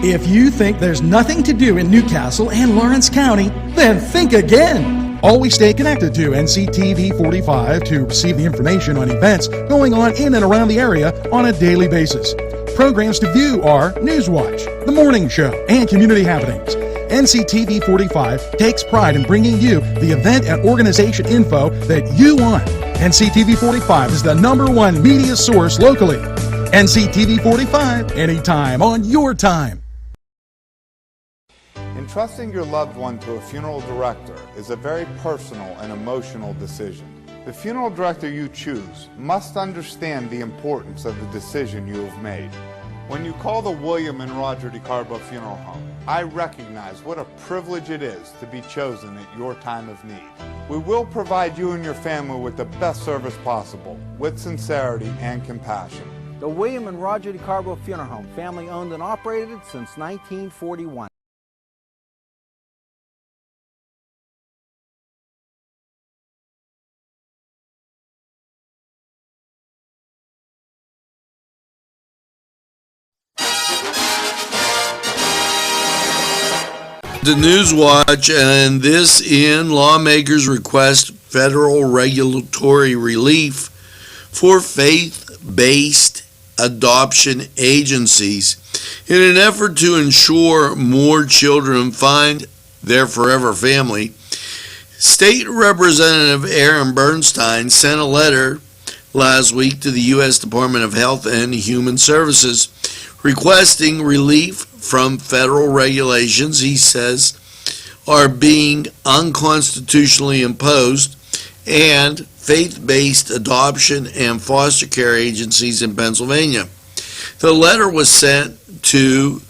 If you think there's nothing to do in Newcastle and Lawrence County, then think again. Always stay connected to NCTV45 to receive the information on events going on in and around the area on a daily basis. Programs to view are NewsWatch, The Morning Show, and Community Happenings. NCTV45 takes pride in bringing you the event and organization info that you want. NCTV45 is the #1 media source locally. NCTV45, anytime on your time. Entrusting your loved one to a funeral director is a very personal and emotional decision. The funeral director you choose must understand the importance of the decision you have made. When you call the William and Roger DeCarbo Funeral Home, I recognize what a privilege it is to be chosen at your time of need. We will provide you and your family with the best service possible, with sincerity and compassion. The William and Roger DeCarbo Funeral Home, family owned and operated since 1941. The NewsWatch, and this in lawmakers request federal regulatory relief for faith-based adoption agencies in an effort to ensure more children find their forever family. State Representative Aaron Bernstein sent a letter last week to the U.S. Department of Health and Human Services requesting relief from federal regulations he says are being unconstitutionally imposed and faith-based adoption and foster care agencies in Pennsylvania. The letter was sent to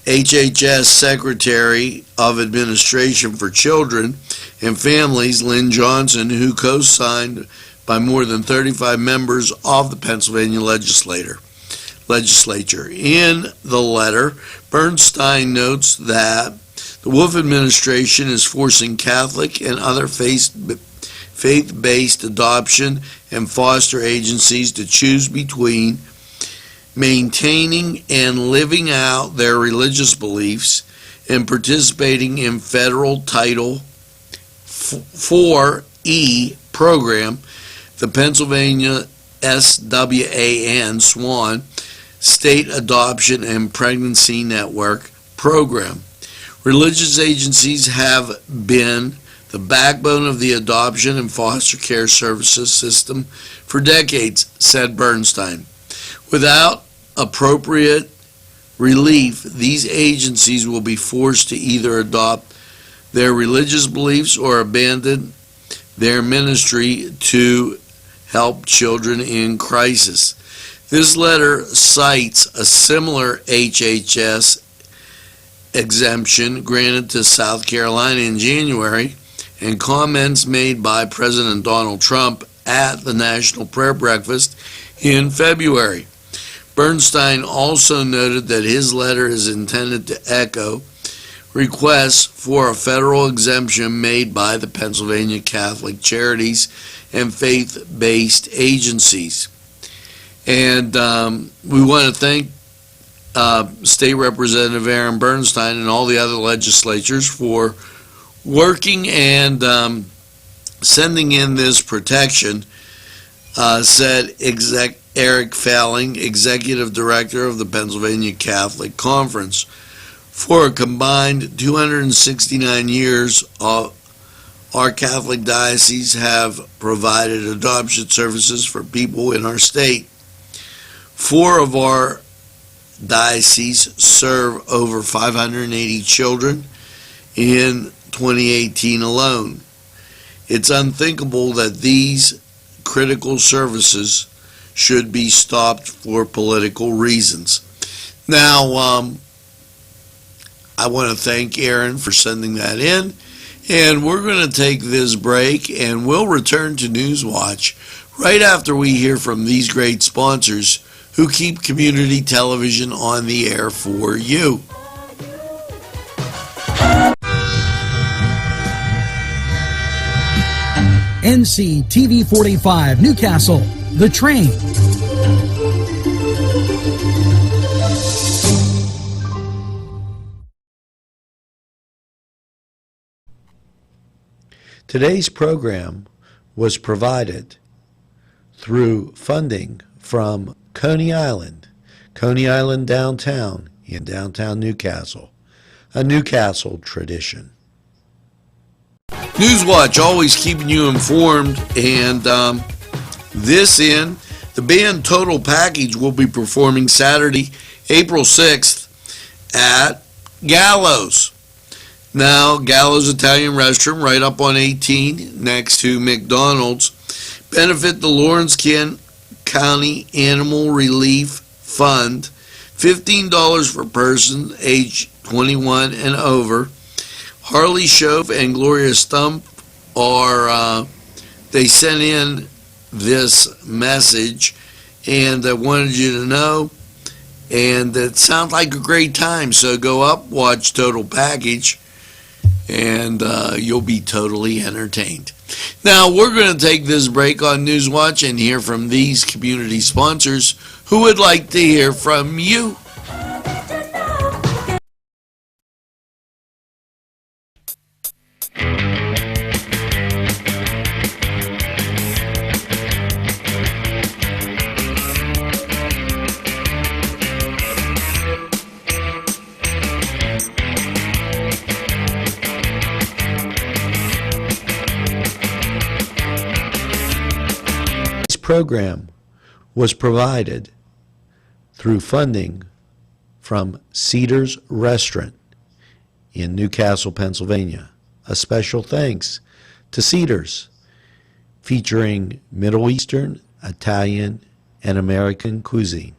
HHS Secretary of Administration for Children and Families, Lynn Johnson, who co-signed by more than 35 members of the Pennsylvania legislature. In the letter, Bernstein notes that the Wolf administration is forcing Catholic and other faith-based adoption and foster agencies to choose between maintaining and living out their religious beliefs and participating in federal Title 4E program, the Pennsylvania SWAN, State Adoption and Pregnancy Network program. Religious agencies have been the backbone of the adoption and foster care services system for decades, said Bernstein. Without appropriate relief, these agencies will be forced to either adopt their religious beliefs or abandon their ministry to help children in crisis. This letter cites a similar HHS exemption granted to South Carolina in January and comments made by President Donald Trump at the National Prayer Breakfast in February. Bernstein also noted that his letter is intended to echo requests for a federal exemption made by the Pennsylvania Catholic Charities and faith-based agencies. And we want to thank State Representative Aaron Bernstein and all the other legislatures for working and sending in this protection, said Eric Falling, Executive Director of the Pennsylvania Catholic Conference. For a combined 269 years, our Catholic dioceses have provided adoption services for people in our state. 4 of our dioceses serve over 580 children in 2018 alone. It's unthinkable that these critical services should be stopped for political reasons. Now, I want to thank Aaron for sending that in, and we're going to take this break, and we'll return to NewsWatch right after we hear from these great sponsors who keep community television on the air for you. NCTV45 Newcastle, The Train. Today's program was provided through funding from Coney Island downtown in downtown Newcastle, a Newcastle tradition. NewsWatch, always keeping you informed, and the band Total Package will be performing Saturday, April 6th at Gallows. Now, Gallows Italian Restaurant right up on 18 next to McDonald's. Benefit the Lawrence County Animal Relief Fund. $15 per person age 21 and over. Harley Shove and Gloria Stump they sent in this message, and I wanted you to know, and it sounds like a great time. So go up, watch Total Package, and you'll be totally entertained. Now, we're going to take this break on NewsWatch and hear from these community sponsors who would like to hear from you. Program was provided through funding from Cedars Restaurant in Newcastle, Pennsylvania. A special thanks to Cedars, featuring Middle Eastern, Italian, and American cuisine.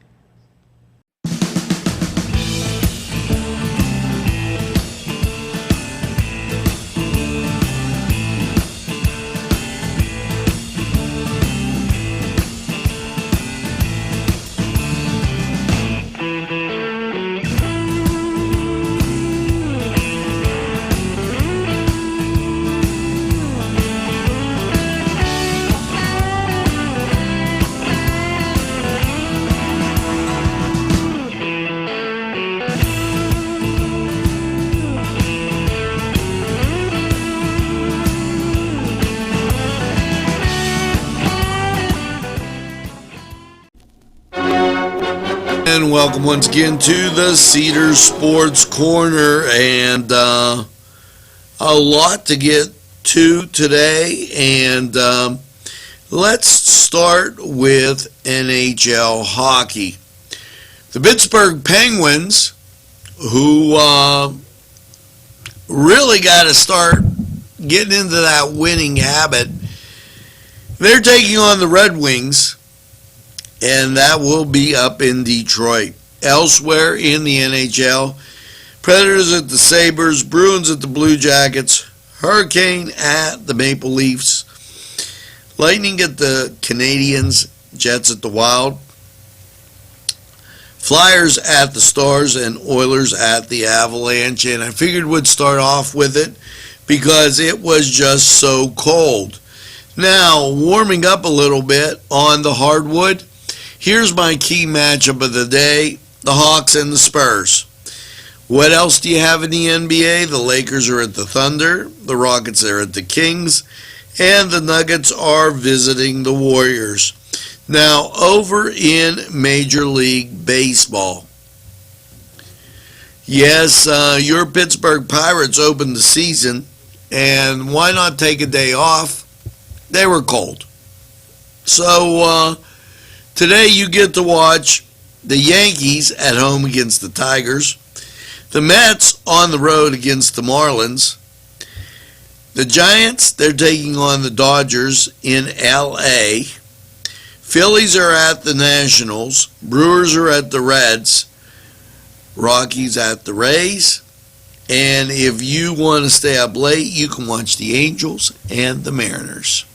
And welcome once again to the Cedars Sports Corner, and a lot to get to today, and let's start with NHL hockey. The Pittsburgh Penguins, who really got to start getting into that winning habit, they're taking on the Red Wings, and that will be up in Detroit. Elsewhere in the NHL, Predators at the Sabres, Bruins at the Blue Jackets, Hurricane at the Maple Leafs, Lightning at the Canadiens, Jets at the Wild, Flyers at the Stars, and Oilers at the Avalanche. And I figured we'd start off with it because it was just so cold. Now, warming up a little bit on the hardwood, here's my key matchup of the day, the Hawks and the Spurs. What else do you have in the NBA? The Lakers are at the Thunder, the Rockets are at the Kings, and the Nuggets are visiting the Warriors. Now, over in Major League Baseball, yes, your Pittsburgh Pirates opened the season, and why not take a day off? They were cold. So, today you get to watch the Yankees at home against the Tigers, the Mets on the road against the Marlins, the Giants, they're taking on the Dodgers in L.A., Phillies are at the Nationals, Brewers are at the Reds, Rockies at the Rays, and if you want to stay up late, you can watch the Angels and the Mariners.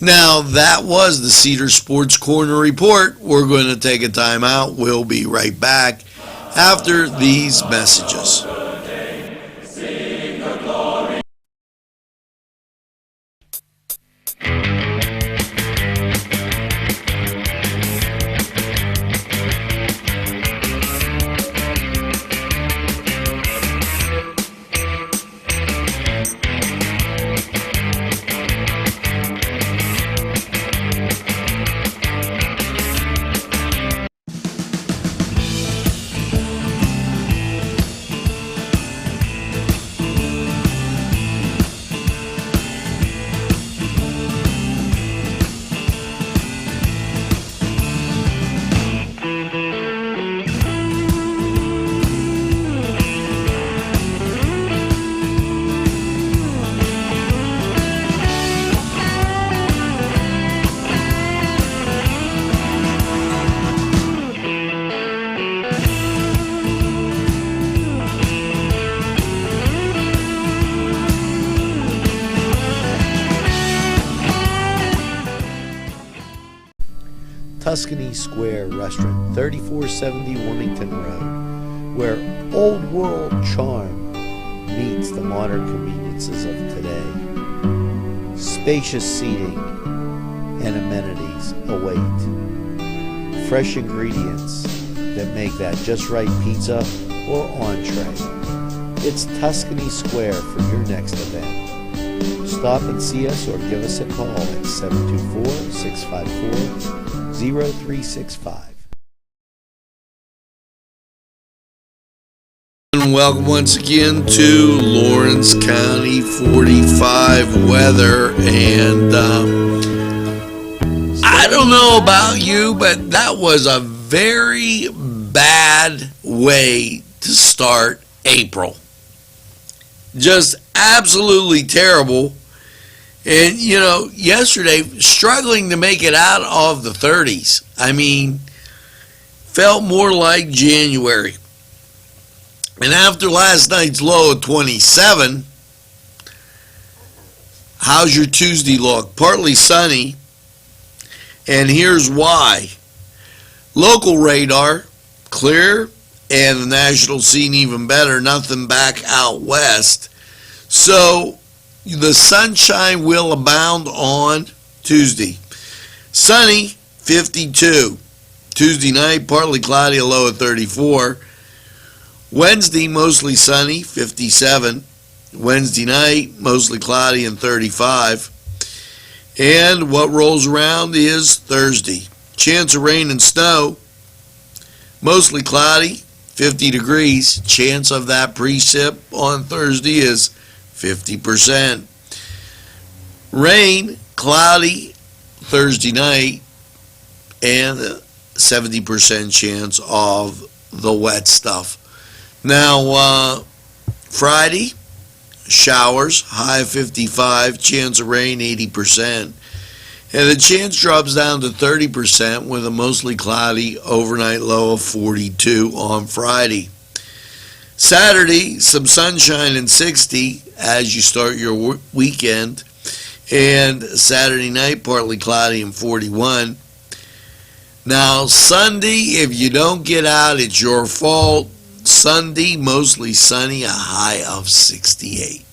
Now, that was the Cedar Sports Corner report. We're going to take a time out. We'll be right back after these messages. Tuscany Square Restaurant, 3470 Wilmington Road, where old world charm meets the modern conveniences of today. Spacious seating and amenities await. Fresh ingredients that make that just right pizza or entree. It's Tuscany Square for your next event. Stop and see us or give us a call at 724-654-0365. And welcome once again to Lawrence County 45 weather. And I don't know about you, but that was a very bad way to start April. Just absolutely terrible. And, you know, yesterday, struggling to make it out of the 30s. I mean, felt more like January. And after last night's low of 27, how's your Tuesday look? Partly sunny. And here's why. Local radar, clear, and the national scene even better, nothing back out west. So the sunshine will abound on Tuesday. Sunny, 52. Tuesday night, partly cloudy, a low of 34. Wednesday, mostly sunny, 57. Wednesday night, mostly cloudy and 35. And what rolls around is Thursday. Chance of rain and snow, mostly cloudy, 50 degrees. Chance of that precip on Thursday is 50%. Rain, cloudy Thursday night, and a 70% chance of the wet stuff. Now, Friday, showers, high of 55, chance of rain 80%. And the chance drops down to 30% with a mostly cloudy overnight low of 42 on Friday. Saturday, some sunshine and 60 as you start your weekend. And Saturday night, partly cloudy and 41. Now, Sunday, if you don't get out, it's your fault. Sunday, mostly sunny, a high of 68.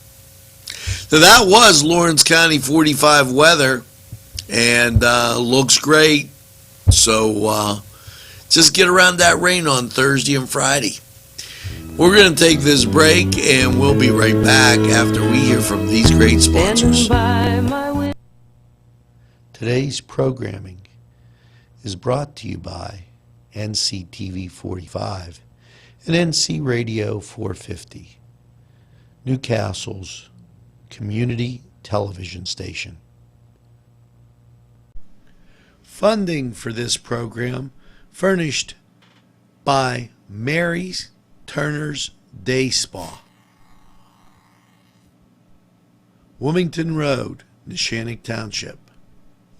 So that was Lawrence County 45 weather. And looks great. So just get around that rain on Thursday and Friday. We're going to take this break, and we'll be right back after we hear from these great sponsors. Today's programming is brought to you by NCTV45 and NC Radio 450, Newcastle's community television station. Funding for this program furnished by Mary's Turner's Day Spa, Wilmington Road, Neshannock Township,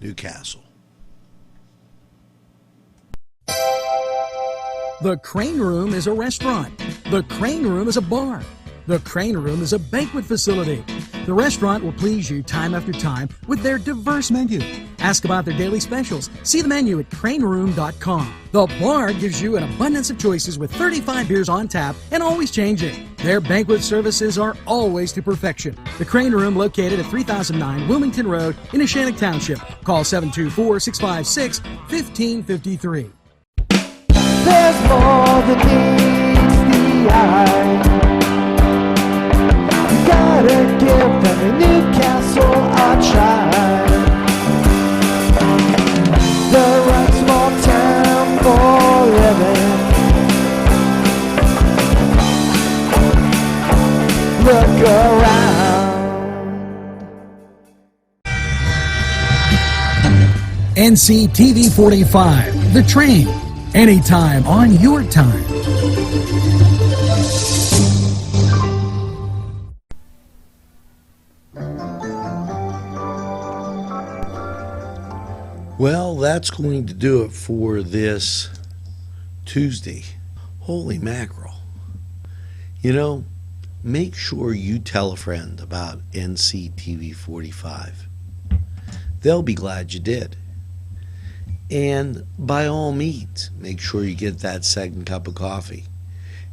Newcastle. The Crane Room is a restaurant. The Crane Room is a bar. The Crane Room is a banquet facility. The restaurant will please you time after time with their diverse menu. Ask about their daily specials. See the menu at craneroom.com. The bar gives you an abundance of choices with 35 beers on tap and always changing. Their banquet services are always to perfection. The Crane Room, located at 3009 Wilmington Road in Neshannock Township. Call 724-656-1553. There's more than meets the eye. You gotta give them a Newcastle a try. The right small town for living. Look around. NCTV45, The Train. Anytime on your time. Well, that's going to do it for this Tuesday. Holy mackerel. You know, make sure you tell a friend about NCTV45. They'll be glad you did. And by all means, make sure you get that second cup of coffee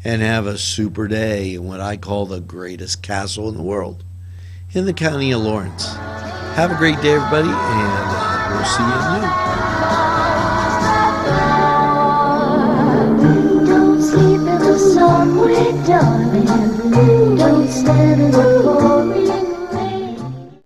and have a super day in what I call the greatest castle in the world, in the county of Lawrence. Have a great day, everybody, and we'll see you. Don't sleep in the subway, darling. Don't stand in the pouring